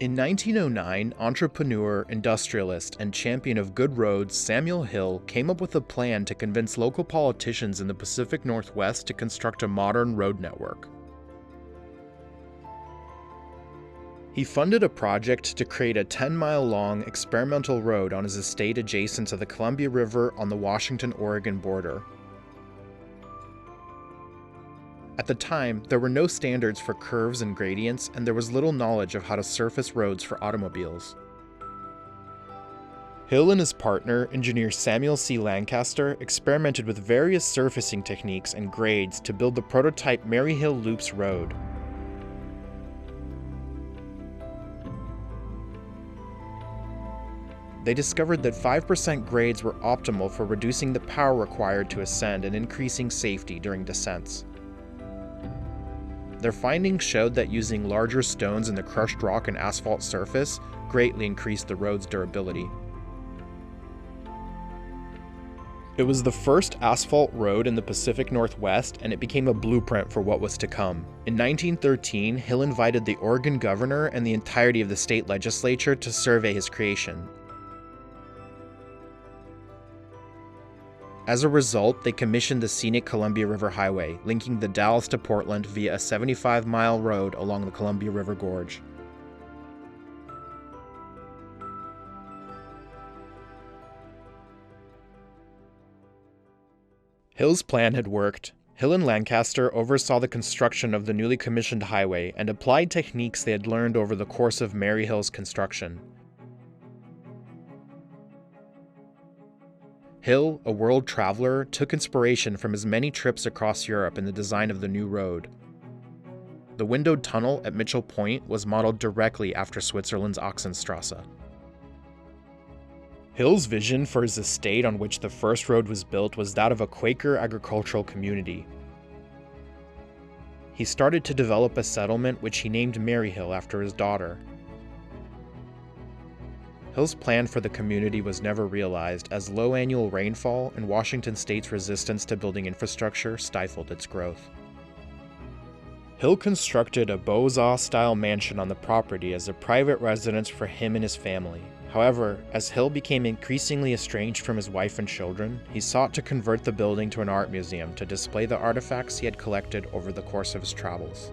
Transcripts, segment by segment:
In 1909, entrepreneur, industrialist, and champion of good roads Samuel Hill came up with a plan to convince local politicians in the Pacific Northwest to construct a modern road network. He funded a project to create a 10-mile-long experimental road on his estate adjacent to the Columbia River on the Washington-Oregon border. At the time, there were no standards for curves and gradients, and there was little knowledge of how to surface roads for automobiles. Hill and his partner, engineer Samuel C. Lancaster, experimented with various surfacing techniques and grades to build the prototype Maryhill Loops Road. They discovered that 5% grades were optimal for reducing the power required to ascend and increasing safety during descents. Their findings showed that using larger stones in the crushed rock and asphalt surface greatly increased the road's durability. It was the first asphalt road in the Pacific Northwest, and it became a blueprint for what was to come. In 1913, Hill invited the Oregon governor and the entirety of the state legislature to survey his creation. As a result, they commissioned the scenic Columbia River Highway, linking the Dalles to Portland via a 75-mile road along the Columbia River Gorge. Hill's plan had worked. Hill and Lancaster oversaw the construction of the newly commissioned highway and applied techniques they had learned over the course of Maryhill's construction. Hill, a world traveler, took inspiration from his many trips across Europe in the design of the new road. The windowed tunnel at Mitchell Point was modeled directly after Switzerland's Oxenstrasse. Hill's vision for his estate on which the first road was built was that of a Quaker agricultural community. He started to develop a settlement which he named Maryhill after his daughter. Hill's plan for the community was never realized, as low annual rainfall and Washington State's resistance to building infrastructure stifled its growth. Hill constructed a Beaux-Arts-style mansion on the property as a private residence for him and his family. However, as Hill became increasingly estranged from his wife and children, he sought to convert the building to an art museum to display the artifacts he had collected over the course of his travels.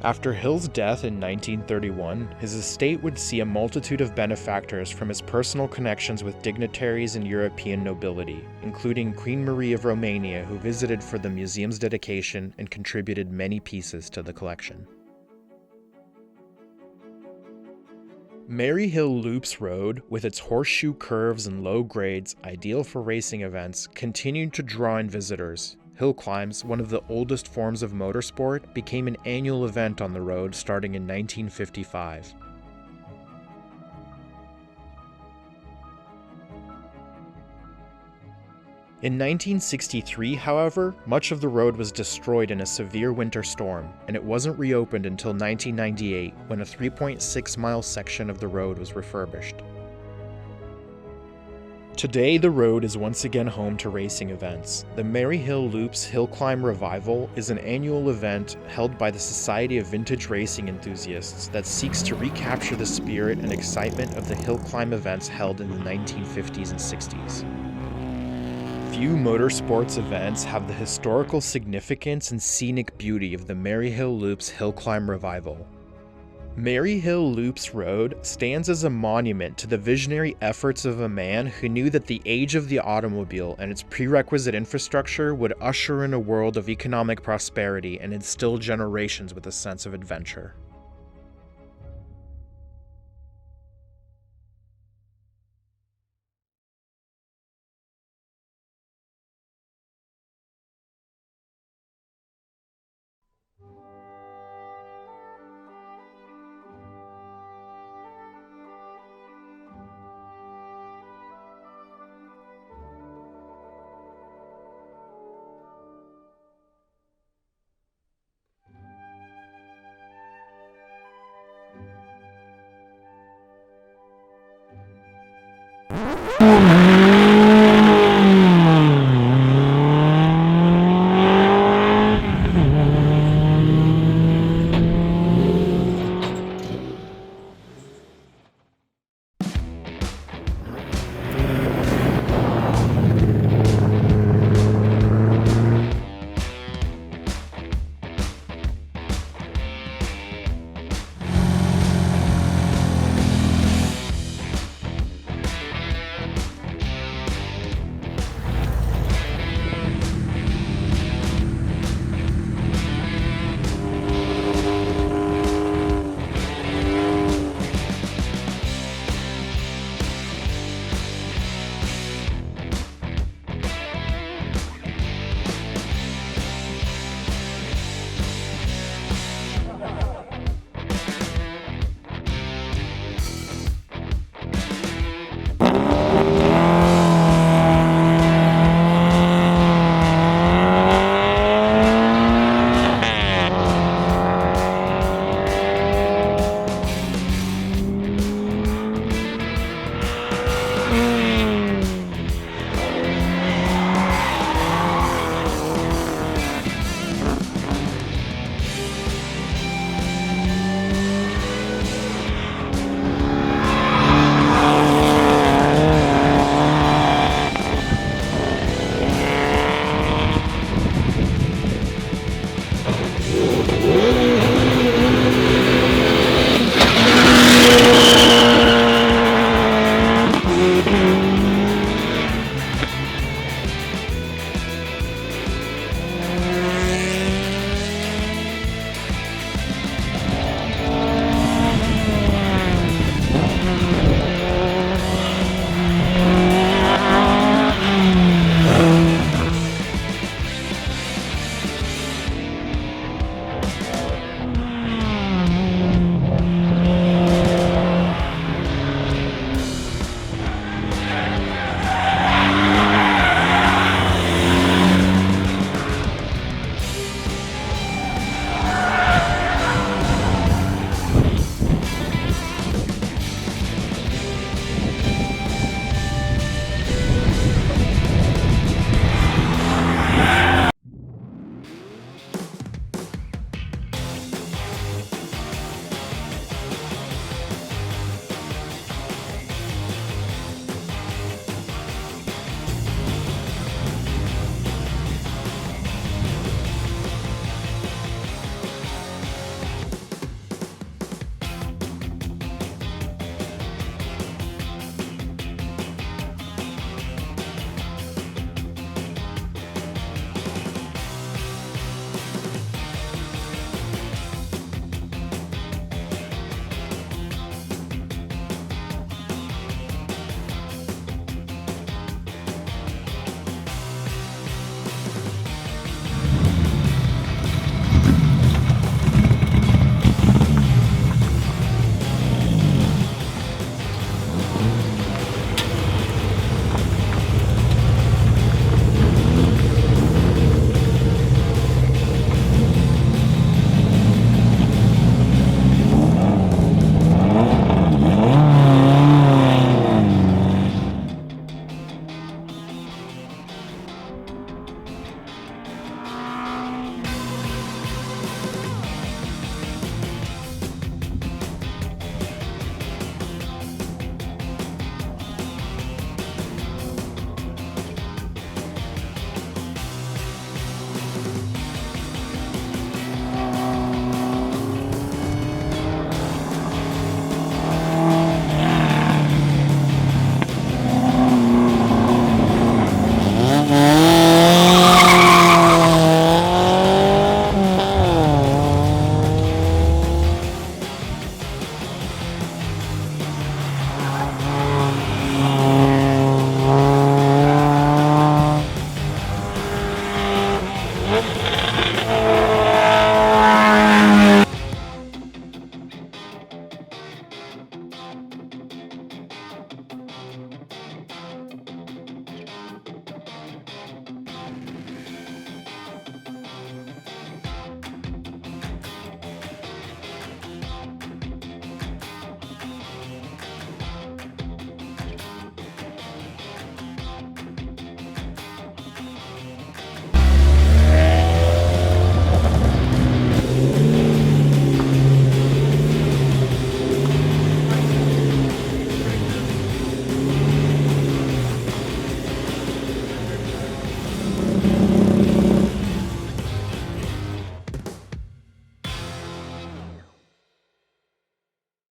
After Hill's death in 1931, his estate would see a multitude of benefactors from his personal connections with dignitaries and European nobility, including Queen Marie of Romania, who visited for the museum's dedication and contributed many pieces to the collection. Maryhill Loops Road, with its horseshoe curves and low grades, ideal for racing events, continued to draw in visitors. Hillclimbs, one of the oldest forms of motorsport, became an annual event on the road starting in 1955. In 1963, however, much of the road was destroyed in a severe winter storm, and it wasn't reopened until 1998, when a 3.6-mile section of the road was refurbished. Today, the road is once again home to racing events. The Maryhill Loops Hillclimb Revival is an annual event held by the Society of Vintage Racing Enthusiasts that seeks to recapture the spirit and excitement of the Hillclimb events held in the 1950s and 60s. Few motorsports events have the historical significance and scenic beauty of the Maryhill Loops Hillclimb Revival. Maryhill Loops Road stands as a monument to the visionary efforts of a man who knew that the age of the automobile and its prerequisite infrastructure would usher in a world of economic prosperity and instill generations with a sense of adventure. Bye.